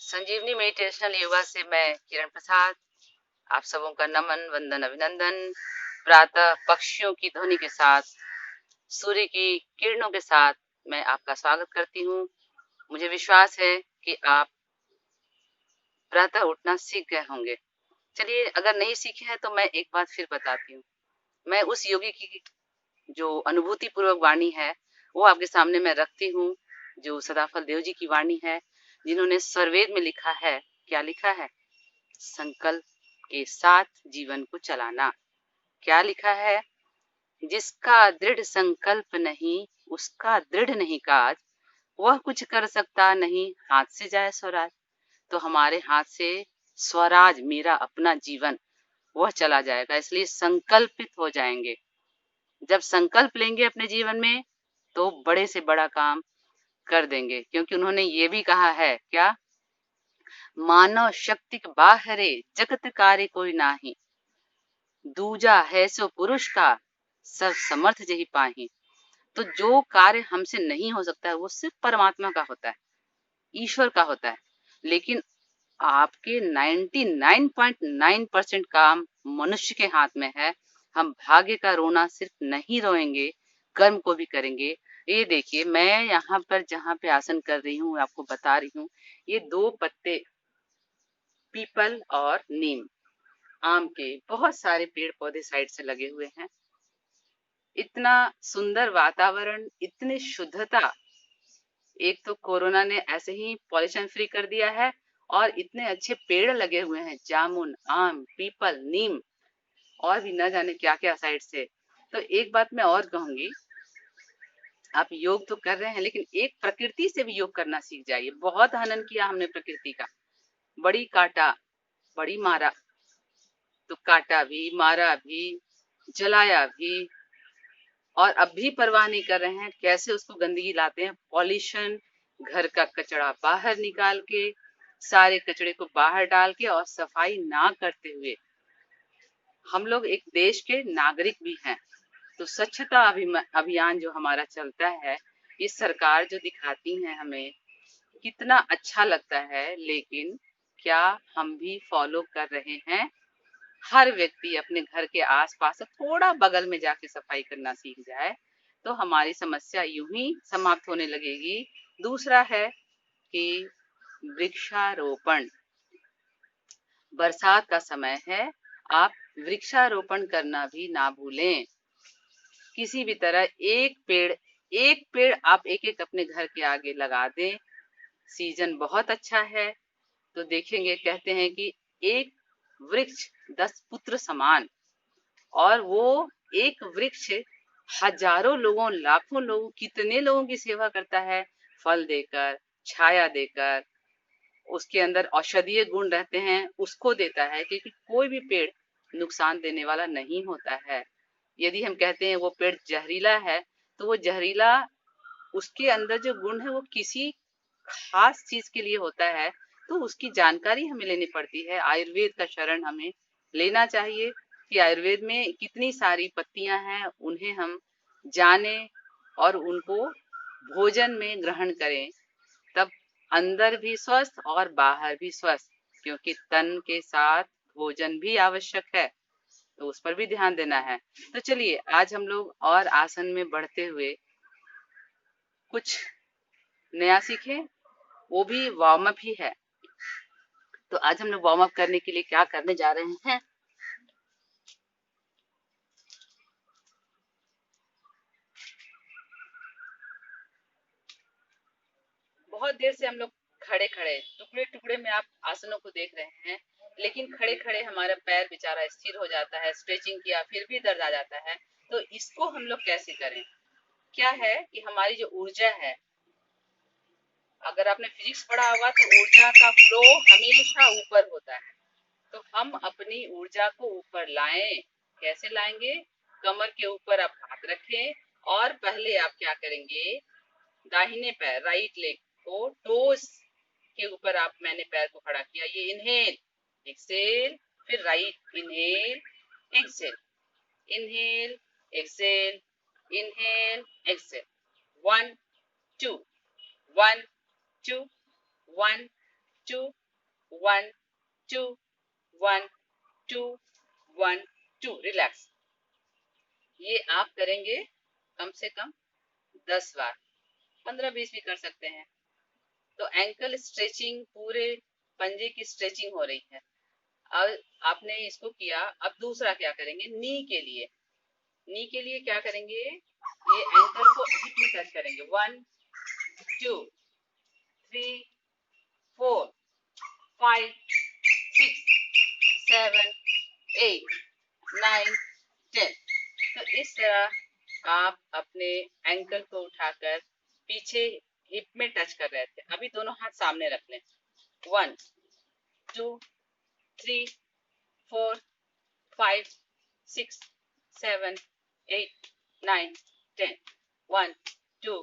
संजीवनी meditational yoga से मैं किरण प्रसाद आप सबों का नमन वंदन अभिनंदन। प्रातः पक्षियों की ध्वनि के साथ, सूर्य की किरणों के साथ मैं आपका स्वागत करती हूँ। मुझे विश्वास है कि आप प्रातः उठना सीख गए होंगे। चलिए, अगर नहीं सीखे हैं तो मैं एक बात फिर बताती हूँ। मैं उस योगी की जो अनुभूति पूर्वक वाणी है वो आपके सामने मैं रखती हूँ, जो सदाफल देव जी की वाणी है, जिन्होंने स्वरवेद में लिखा है। क्या लिखा है? संकल्प के साथ जीवन को चलाना। क्या लिखा है? जिसका दृढ़ संकल्प नहीं उसका दृढ़ नहीं काज, वह कुछ कर सकता नहीं हाथ से जाए स्वराज। तो हमारे हाथ से स्वराज, मेरा अपना जीवन, वह चला जाएगा। इसलिए संकल्पित हो जाएंगे। जब संकल्प लेंगे अपने जीवन में तो बड़े से बड़ा काम कर देंगे, क्योंकि उन्होंने ये भी कहा है, क्या? मानव शक्ति बाहरे जगत कार्य कोई नाही, दूजा है सो पुरुष का सब समर्थ जही पाही। तो जो कार्य हमसे नहीं हो सकता है वो सिर्फ परमात्मा का होता है, ईश्वर का होता है। लेकिन आपके 99.9% काम मनुष्य के हाथ में है। हम भाग्य का रोना सिर्फ नहीं रोएंगे, कर्म को भी करेंगे। ये देखिए, मैं यहाँ पर जहाँ पे आसन कर रही हूँ आपको बता रही हूँ, ये 2 पत्ते पीपल और नीम, आम के बहुत सारे पेड़ पौधे साइड से लगे हुए हैं। इतना सुंदर वातावरण, इतनी शुद्धता। एक तो कोरोना ने ऐसे ही पॉल्यूशन फ्री कर दिया है, और इतने अच्छे पेड़ लगे हुए हैं, जामुन, आम, पीपल, नीम, और भी न जाने क्या क्या साइड से। तो एक बात मैं और कहूंगी, आप योग तो कर रहे हैं लेकिन एक प्रकृति से भी योग करना सीख जाइए। बहुत हनन किया हमने प्रकृति का, बड़ी काटा, बड़ी मारा, तो काटा भी, मारा भी, जलाया भी, और अब भी परवाह नहीं कर रहे हैं। कैसे उसको गंदगी लाते हैं, पॉल्यूशन, घर का कचरा बाहर निकाल के, सारे कचड़े को बाहर डाल के, और सफाई ना करते हुए। हम लोग एक देश के नागरिक भी हैं, तो स्वच्छता अभियान जो हमारा चलता है, ये सरकार जो दिखाती है हमें, कितना अच्छा लगता है। लेकिन क्या हम भी फॉलो कर रहे हैं? हर व्यक्ति अपने घर के आसपास थोड़ा बगल में जाके सफाई करना सीख जाए तो हमारी समस्या यूं ही समाप्त होने लगेगी। दूसरा है कि वृक्षारोपण। बरसात का समय है, आप वृक्षारोपण करना भी ना भूलें। किसी भी तरह एक पेड़ आप एक एक अपने घर के आगे लगा दें। सीजन बहुत अच्छा है, तो देखेंगे, कहते हैं कि एक वृक्ष 10 पुत्र समान, और वो एक वृक्ष हजारों लोगों, लाखों लोगों, कितने लोगों की सेवा करता है, फल देकर, छाया देकर। उसके औषधीय औषधीय गुण रहते हैं, उसको देता है, क्योंकि कोई भी पेड़ नुकसान देने वाला नहीं होता है। यदि हम कहते हैं वो पेड़ जहरीला है, तो वो जहरीला, उसके अंदर जो गुण है वो किसी खास चीज के लिए होता है, तो उसकी जानकारी हमें लेनी पड़ती है। आयुर्वेद का शरण हमें लेना चाहिए कि आयुर्वेद में कितनी सारी पत्तियां हैं, उन्हें हम जाने और उनको भोजन में ग्रहण करें, तब अंदर भी स्वस्थ और बाहर भी स्वस्थ, क्योंकि तन के साथ भोजन भी आवश्यक है, तो उस पर भी ध्यान देना है। तो चलिए, आज हम लोग और आसन में बढ़ते हुए कुछ नया सीखें, वो भी वार्म अप ही है। तो आज हम लोग वार्म अप करने के लिए क्या करने जा रहे हैं? बहुत देर से हम लोग खड़े खड़े, टुकड़े टुकड़े में आप आसनों को देख रहे हैं, लेकिन खड़े खड़े हमारा पैर बेचारा स्थिर हो जाता है, स्ट्रेचिंग किया फिर भी दर्द आ जाता है। तो इसको हम लोग कैसे करें? क्या है कि हमारी जो ऊर्जा है, अगर आपने फिजिक्स पढ़ा होगा तो ऊर्जा का फ्लो हमेशा ऊपर होता है। तो हम अपनी ऊर्जा को ऊपर लाएं। कैसे लाएंगे? कमर के ऊपर आप हाथ रखें, और पहले आप क्या करेंगे, दाहिने पैर, राइट लेग को टोस के ऊपर आप, मैंने पैर को खड़ा किया, ये इनहेल एक्सेल, फिर right inhale exhale, inhale exhale, inhale Excel, 1 2 1 2 1 2 1 2 1 2 1 2। Relax. ये आप करेंगे कम से कम 10 बार, 15-20 भी कर सकते हैं। तो एंकल स्ट्रेचिंग, पूरे पंजे की स्ट्रेचिंग हो रही है। अब आपने इसको किया, अब दूसरा क्या करेंगे, नी के लिए। नी के लिए क्या करेंगे, ये एंकल को हिप में टच करेंगे। 1 2 3 4 5 6 7 8 9 10। तो इस तरह आप अपने एंकल को उठाकर पीछे हिप में टच कर रहे थे, अभी दोनों हाथ सामने रख लें। 1 2 3 4 5 6 7 8 9 10। 1 2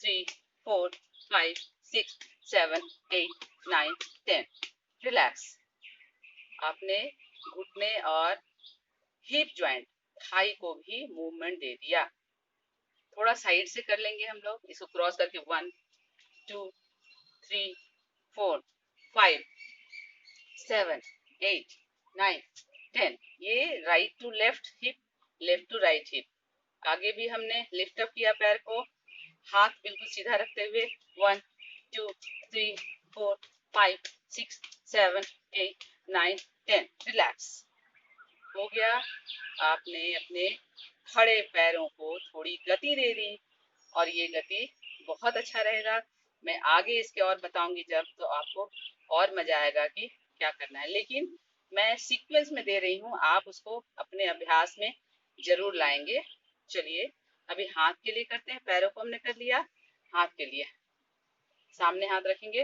3 4 5 6 7 8 9 10। रिलैक्स। आपने घुटने और हिप जॉइंट, थाई को भी मूवमेंट दे दिया। थोड़ा साइड से कर लेंगे हम लोग, इसको क्रॉस करके। 1 2 3 4 5 7 8 9 10। ये right to left hip, left to right hip. आगे भी हमने लिफ्ट अप किया पैर को, हाथ बिल्कुल सीधा रखते हुए। 1 2 3 4 5 6 7 8 9 10। रिलैक्स। हो गया। आपने अपने खड़े पैरों को थोड़ी गति दे दी, और ये गति बहुत अच्छा रहेगा। मैं आगे इसके और बताऊंगी जब, तो आपको और मजा आएगा कि क्या करना है। लेकिन मैं सीक्वेंस में दे रही हूँ, आप उसको अपने अभ्यास में जरूर लाएंगे। चलिए अभी हाथ के लिए करते हैं। पैरों को हमने कर लिया, हाथ के लिए सामने हाथ रखेंगे,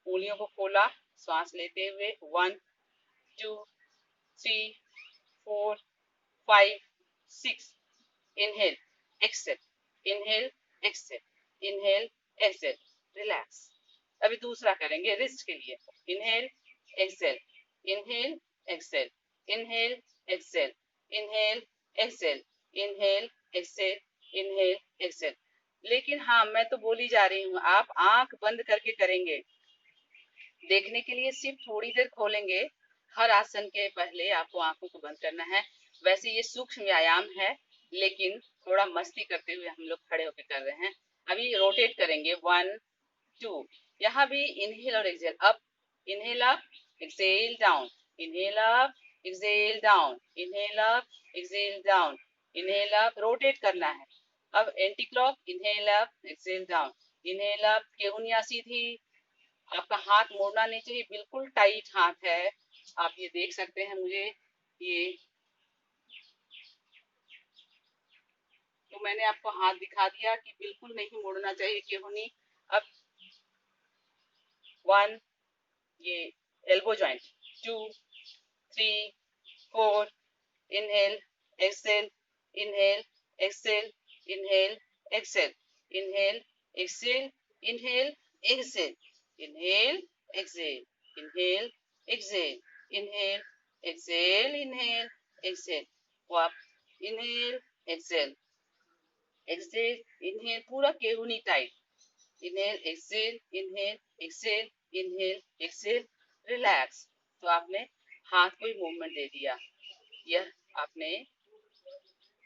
उंगलियों को खोला, श्वास लेते हुए। 1 2 3 4 5 6। Inhale exhale, inhale exhale, inhale exhale. Relax. अभी दूसरा करेंगे रिस्ट के लिए। Inhale exhale, inhale exhale, inhale exhale, inhale exhale, inhale exhale, inhale Excel. लेकिन हाँ, मैं तो बोली जा रही हूँ, आप आंख बंद करके करेंगे। देखने के लिए सिर्फ थोड़ी देर खोलेंगे। हर आसन के पहले आपको आंखों को बंद करना है। वैसे ये सूक्ष्म व्यायाम है, लेकिन थोड़ा मस्ती करते हुए हम लोग खड़े होकर कर रहे हैं। अभी रोटेट करेंगे। 1 2। यहाँ भी इनहेल और exhale. Up, inhale up, exhale down, inhale up, exhale down, inhale up, exhale down, inhale up. Rotate करना है। अब anti clock, inhale up, exhale down, inhale up. केहुनिया सीधी। आपका हाथ मोड़ना नहीं चाहिए, बिल्कुल टाइट हाथ है। आप ये देख सकते हैं मुझे, ये तो मैंने आपको हाथ दिखा दिया कि बिल्कुल नहीं मोड़ना चाहिए केहुनी। अब 1, ये elbow joint. 2 3 4। Inhale exhale, inhale exhale, inhale exhale, inhale exhale, inhale exhale, inhale exhale, inhale exhale, inhale exhale, inhale exhale. वाप, इनहेल एक्सेल, एक्सेल, इनहेल। पूरा केहुनी tight. Inhale exhale, inhale exhale, inhale exhale. Relax. तो आपने हाथ को ही movement दे दिया। यह आपने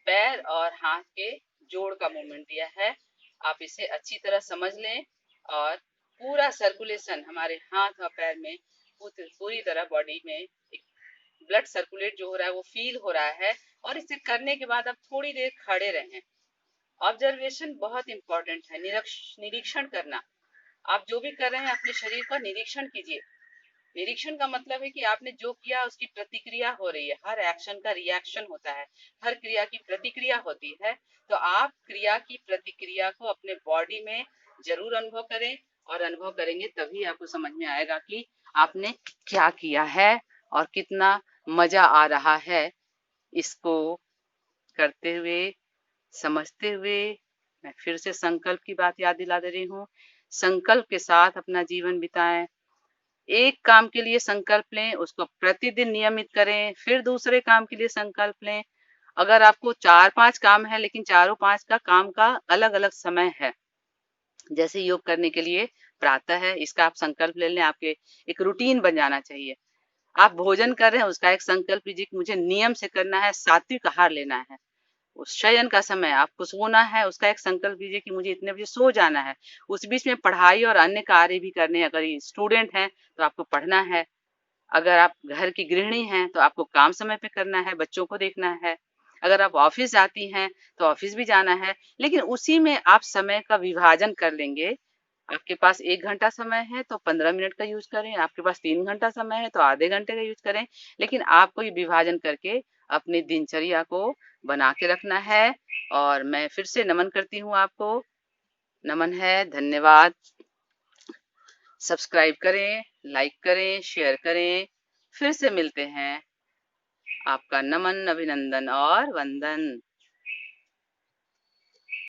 पैर और हाथ के जोड़ का मूवमेंट दिया है। आप इसे अच्छी तरह समझ लें, और पूरा सर्कुलेशन हमारे हाथ और पैर में, पूरी तरह बॉडी में ब्लड सर्कुलेट जो हो रहा है वो फील हो रहा है। और इसे करने के बाद आप थोड़ी देर खड़े रहें। ऑब्जर्वेशन बहुत इंपॉर्टेंट है, निरीक्षण करना। आप जो भी कर रहे हैं अपने शरीर का निरीक्षण कीजिए। निरीक्षण का मतलब है कि आपने जो किया उसकी प्रतिक्रिया हो रही है। हर एक्शन का रिएक्शन होता है, हर क्रिया की प्रतिक्रिया होती है। तो आप क्रिया की प्रतिक्रिया को अपने बॉडी में जरूर अनुभव करें, और अनुभव करेंगे तभी आपको समझ में आएगा कि आपने क्या किया है और कितना मजा आ रहा है इसको करते हुए, समझते हुए। मैं फिर से संकल्प की बात याद दिला दे रही हूँ। संकल्प के साथ अपना जीवन बिताएं। एक काम के लिए संकल्प लें, उसको प्रतिदिन नियमित करें, फिर दूसरे काम के लिए संकल्प लें। अगर आपको 4-5 काम है, लेकिन चारों 5 का काम का अलग अलग समय है, जैसे योग करने के लिए प्रातः है, इसका आप संकल्प ले लें, आपके एक रूटीन बन जाना चाहिए। आप भोजन कर रहे हैं, उसका एक संकल्प लीजिए कि मुझे नियम से करना है, सात्विक आहार लेना है। उस शयन का समय आपको सोना है, उसका एक संकल्प लीजिए कि मुझे इतने बजे सो जाना है। उस बीच में पढ़ाई और अन्य कार्य भी करने हैं। अगर ये स्टूडेंट हैं, तो आपको पढ़ना है। अगर आप घर की गृहिणी हैं, तो आपको काम समय पे करना है, बच्चों को देखना है। अगर आप ऑफिस जाती हैं, तो ऑफिस भी जाना है। लेकिन उसी में आप समय का विभाजन कर लेंगे। आपके पास 1 घंटा समय है, तो 15 मिनट का यूज़ करें। आपके पास 3 घंटा समय है, तो आधे घंटे का यूज़ करें। लेकिन आपको ये विभाजन करके अपनी दिनचर्या को बना के रखना है। और मैं फिर से नमन करती हूँ आपको। नमन है, धन्यवाद। सब्सक्राइब करें, लाइक करें, शेयर करें। फिर से मिलते हैं। आपका नमन, अभिनंदन और वंदन।